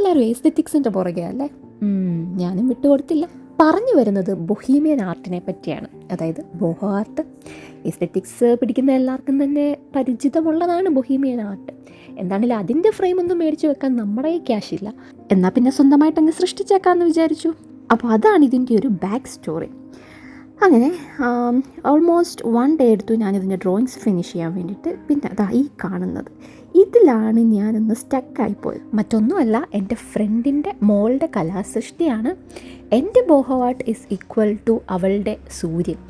എല്ലാവരും എസ്തെറ്റിക്സിൻ്റെ പുറകെ അല്ലേ. ഞാനും വിട്ടുകൊടുത്തില്ല. പറഞ്ഞു വരുന്നത് ബൊഹീമിയൻ ആർട്ടിനെ പറ്റിയാണ്. അതായത് ബോഹോ ആർട്ട്. എസ്തെറ്റിക്സ് പിടിക്കുന്ന എല്ലാവർക്കും തന്നെ പരിചിതമുള്ളതാണ് ബൊഹീമിയൻ ആർട്ട്. എന്താണെങ്കിലും അതിൻ്റെ ഫ്രെയിമൊന്നും മേടിച്ച് വെക്കാൻ നമ്മുടെ ക്യാഷില്ല. എന്നാൽ പിന്നെ സ്വന്തമായിട്ട് അങ്ങ് സൃഷ്ടിച്ചേക്കാമെന്ന് വിചാരിച്ചു. അപ്പോൾ അതാണ് ഇതിൻ്റെ ഒരു ബാക്ക് സ്റ്റോറി. അങ്ങനെ ഓൾമോസ്റ്റ് 1 ഡേ എടുത്തു ഞാനിതിൻ്റെ ഡ്രോയിങ്സ് ഫിനിഷ് ചെയ്യാൻ വേണ്ടിയിട്ട്. പിന്നെ അതാ ഈ കാണുന്നത്, ഇതിലാണ് ഞാനൊന്ന് സ്റ്റക്കായിപ്പോയത്. മറ്റൊന്നുമല്ല, എൻ്റെ ഫ്രണ്ടിൻ്റെ മോളുടെ കലാസൃഷ്ടിയാണ്. എൻ്റെ boho art is equal to അവളുടെ സൂര്യൻ.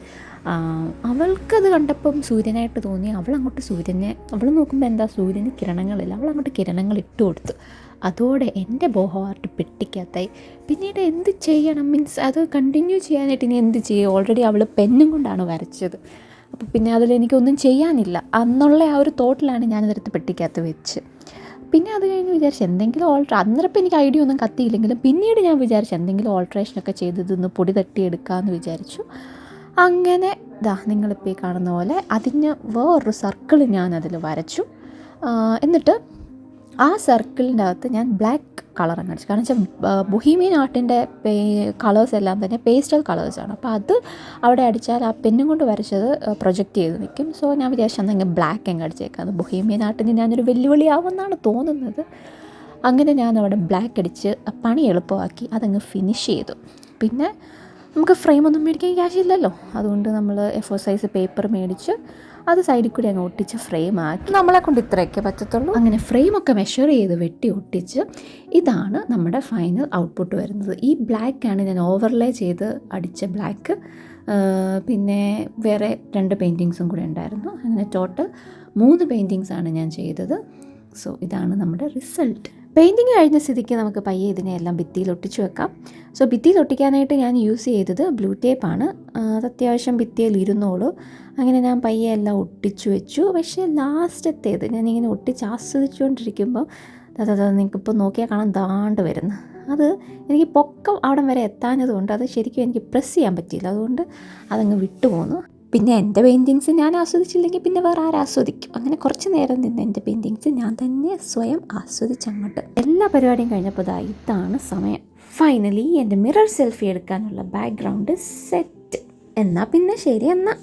അവൾക്കത് കണ്ടപ്പം സൂര്യനായിട്ട് തോന്നി. അവൾ നോക്കുമ്പോൾ എന്താ സൂര്യന് കിരണങ്ങളില്ല, അവളങ്ങോട്ട് കിരണങ്ങൾ ഇട്ട് കൊടുത്തു. അതോടെ എൻ്റെ ബോഹോ ആർട്ട് പെട്ടിക്കകത്തായി. പിന്നീട് എന്ത് ചെയ്യണം, മീൻസ് അത് കണ്ടിന്യൂ ചെയ്യാനായിട്ട് ഇനി എന്ത് ചെയ്യും? ഓൾറെഡി അവൾ പെന്നും കൊണ്ടാണ് വരച്ചത്. അപ്പോൾ പിന്നെ അതിലെനിക്കൊന്നും ചെയ്യാനില്ല എന്നുള്ള ആ ഒരു തോട്ടിലാണ് ഞാനതെടുത്ത് പെട്ടിക്കകത്ത് വെച്ച്. പിന്നെ അത് കഴിഞ്ഞ് വിചാരിച്ചു എന്തെങ്കിലും അന്നേരപ്പം എനിക്ക് ഐഡിയ ഒന്നും കത്തിയില്ലെങ്കിലും പിന്നീട് ഞാൻ വിചാരിച്ചു എന്തെങ്കിലും ഓൾട്രേഷനൊക്കെ ചെയ്തതൊന്ന് പൊടി തട്ടിയെടുക്കാമെന്ന് വിചാരിച്ചു. അങ്ങനെ നിങ്ങളിപ്പോൾ ഈ കാണുന്ന പോലെ അതിന് വേറൊരു സർക്കിൾ ഞാനതിൽ വരച്ചു. എന്നിട്ട് ആ സർക്കിളിൻ്റെ അകത്ത് ഞാൻ ബ്ലാക്ക് കളർ അങ്ങ് അടിച്ചു. കാരണം വെച്ചാൽ ബൊഹീമിയൻ ആർട്ടിൻ്റെ കളേഴ്സ് എല്ലാം തന്നെ പേസ്റ്റൽ കളേഴ്സാണ്. അപ്പോൾ അത് അവിടെ അടിച്ചാൽ ആ പെന്നും കൊണ്ട് വരച്ചത് പ്രൊജക്റ്റ് ചെയ്ത് നിൽക്കും. സോ ഞാൻ വിചാരിച്ചു എന്തെങ്കിലും ബ്ലാക്ക് അങ്ങ് അടിച്ചേക്കാം. ബൊഹീമിയൻ ആർട്ടിന് ഞാനൊരു വെല്ലുവിളിയാവുമെന്നാണ് തോന്നുന്നത്. അങ്ങനെ ഞാൻ അവിടെ ബ്ലാക്ക് അടിച്ച് പണി എളുപ്പമാക്കി അതങ്ങ് ഫിനിഷ് ചെയ്തു. പിന്നെ നമുക്ക് ഫ്രെയിമൊന്നും മേടിക്കാൻ ക്യാഷ് ഇല്ലല്ലോ. അതുകൊണ്ട് നമ്മൾ A4 സൈസ് പേപ്പർ മേടിച്ച് അത് സൈഡിൽ കൂടി അങ്ങ് ഒട്ടിച്ച് ഫ്രെയിമാക്കി. നമ്മളെ കൊണ്ട് ഇത്രയൊക്കെ പറ്റത്തുള്ളൂ. അങ്ങനെ ഫ്രെയിമൊക്കെ മെഷർ ചെയ്ത് വെട്ടി ഒട്ടിച്ച് ഇതാണ് നമ്മുടെ ഫൈനൽ ഔട്ട്പുട്ട് വരുന്നത്. ഈ ബ്ലാക്കാണ് ഞാൻ ഓവർലേ ചെയ്ത് അടിച്ച ബ്ലാക്ക്. പിന്നെ വേറെ 2 പെയിൻറ്റിങ്സും കൂടെ ഉണ്ടായിരുന്നു. അങ്ങനെ ടോട്ടൽ 3 പെയിൻറ്റിങ്സാണ് ഞാൻ ചെയ്തത്. സോ ഇതാണ് നമ്മുടെ റിസൾട്ട്. പെയിൻറ്റിങ് കഴിഞ്ഞ സ്ഥിതിക്ക് നമുക്ക് പയ്യെ ഇതിനെയെല്ലാം ഭിത്തിയിൽ ഒട്ടിച്ച് വെക്കാം. സോ ഭിത്തിയിൽ ഒട്ടിക്കാനായിട്ട് ഞാൻ യൂസ് ചെയ്തത് ബ്ലൂ ടേപ്പാണ്. അത് അത്യാവശ്യം ഭിത്തിയിൽ ഇരുന്നോളൂ. അങ്ങനെ ഞാൻ പയ്യെ എല്ലാം ഒട്ടിച്ചു വെച്ചു. പക്ഷേ ലാസ്റ്റത്തേത് ഞാനിങ്ങനെ ഒട്ടിച്ച് ആസ്വദിച്ചുകൊണ്ടിരിക്കുമ്പോൾ നിങ്ങൾക്കിപ്പോൾ നോക്കിയാൽ കാണാൻ ദാണ്ട് വരുന്നു. അത് എനിക്ക് പൊക്കം അവിടം വരെ എത്താഞ്ഞതുകൊണ്ട് അത് ശരിക്കും എനിക്ക് പ്രസ് ചെയ്യാൻ പറ്റിയില്ല. അതുകൊണ്ട് അതങ്ങ് വിട്ടുപോന്നു. പിന്നെ എൻ്റെ പെയിൻറ്റിങ്സ് ഞാൻ ആസ്വദിച്ചില്ലെങ്കിൽ പിന്നെ വേറെ ആരാസ്വദിക്കും? അങ്ങനെ കുറച്ച് നേരം നിന്ന് എൻ്റെ പെയിൻറ്റിങ്സ് ഞാൻ തന്നെ സ്വയം ആസ്വദിച്ചങ്ങോട്ട്. എല്ലാ പരിപാടിയും കഴിഞ്ഞപ്പോൾ ഇതാണ് സമയം. ഫൈനലി എൻ്റെ മിറർ സെൽഫി എടുക്കാനുള്ള ബാക്ക്ഗ്രൗണ്ട് സെറ്റ്. എന്നാൽ പിന്നെ ശരി എന്നാൽ.